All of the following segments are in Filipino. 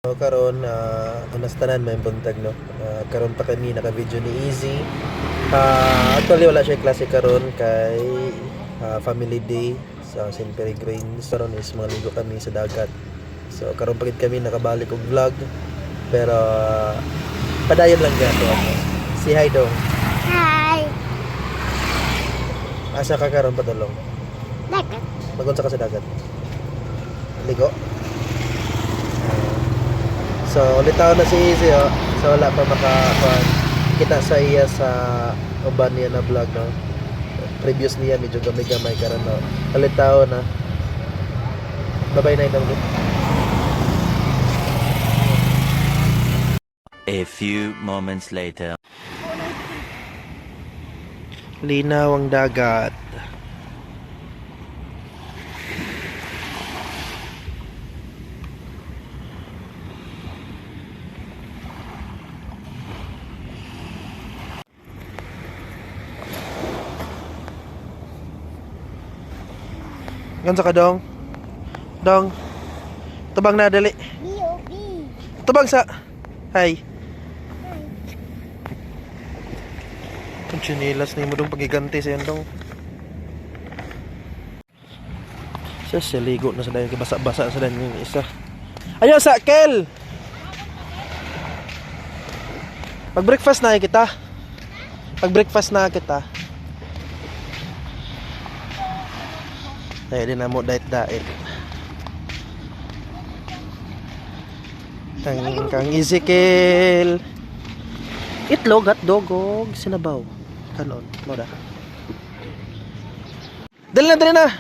So karon unas tanan may buntag no. Karon pa kami naka-video ni Easy. Actually wala siya klase karon kay family day sa St. Peregrine. Karon is mga ligo kami sa dagat. So karon pa gid kami nakabalik og vlog. Pero padayon lang gato ako. Si hi dong. Hi! Asa ka karon padulong? Dagat. Magunsa ka sa dagat. Ligo. So, ulitaw na si Easy, oh. So, wala pa kita sa iya sa uban niya na vlog, no? Previous niya, medyo gamay-gamay karon no? Ulitaw na. Bye-bye na itong A few moments later. Linaw ang dagat. Gansa ka dong? Dong. Tubang na dali. B.O.B. Tubang sa. Hi. Ang chinilas ni mo dong pagiganti sa yan dong. Sa ligo na sa dayon kay basa-basa sa dayon yung isa. Ayo sa Kel. Mag-breakfast na kita. Mag-breakfast na kita. Ay, di na mo dait-dait. Kang Ezekiel. Itlog at dogog. Sinabaw. Kanon. Mo da. Dali na, dali na.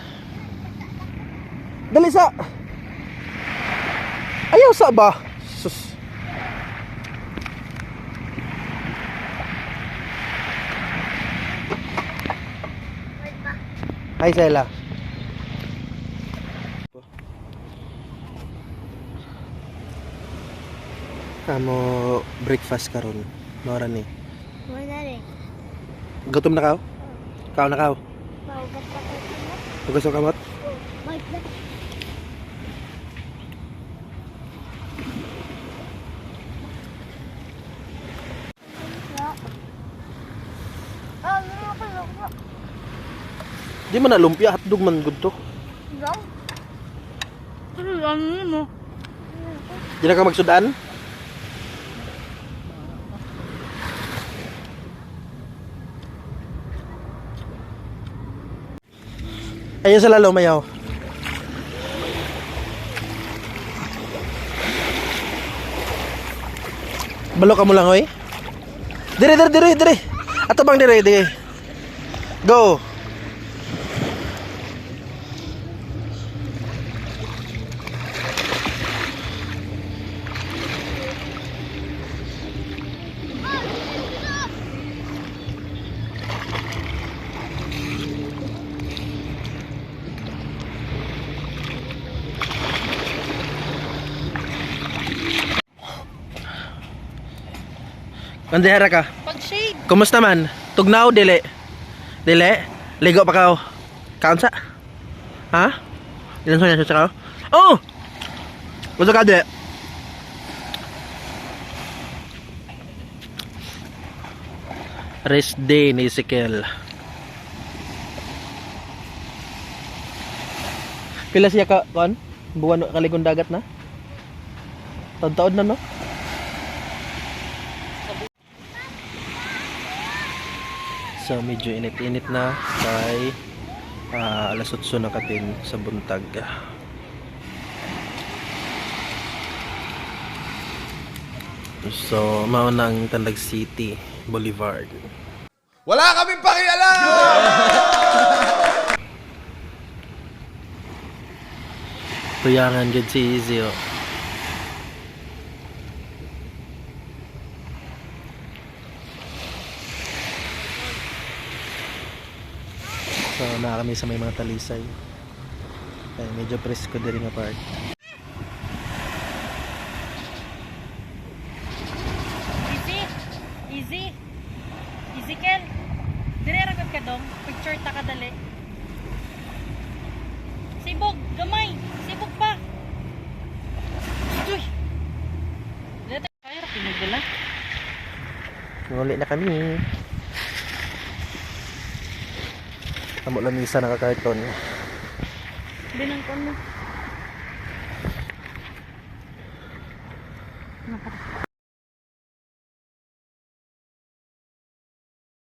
Dali sa. Ayaw sa ba? Sus. Hi, Sela. Kamo breakfast karon. Mora ni. Wala rin. Gutom na ka? Kao na ka? Paugat pa ko ito. Tugas ka kamot? Bait na. Ano ako lupa? Di man na lumpia, hotdog man gud to. Bro? Ano mo? Di na ka magsudan? Ayun sa lalo mayaw. Balo ka mo lang oy. Dire dire dire dire. Ato bang dire dire. Go. Mandihara ka. Pag-shade. Kumusta man? Tugnaw dili. Dili. Ligo pa ka. Kaunsa? Ha? Ilan sa niya sa ka? Oh. Gusto ka di? Rest day ni Ezekiel. Pila siya ka kon? Buwan kaligong dagat na? Taon-taon na no? So medyo init-init na kay alas 8 na katin sa buntag. So mao nang Tandag City, Boulevard. Wala kaming pakialam! Tuyangan gid si Easy oh. So na kami sa may mga talisay. Ay, medyo presko diri nga part. Easy. Ezekiel. Dire ra ka dong. Picture ta ka dali. Sibog, gamay. Sibog pa. Uy. Uli na kami. Amo lamisa nakakarton. Binang ko na.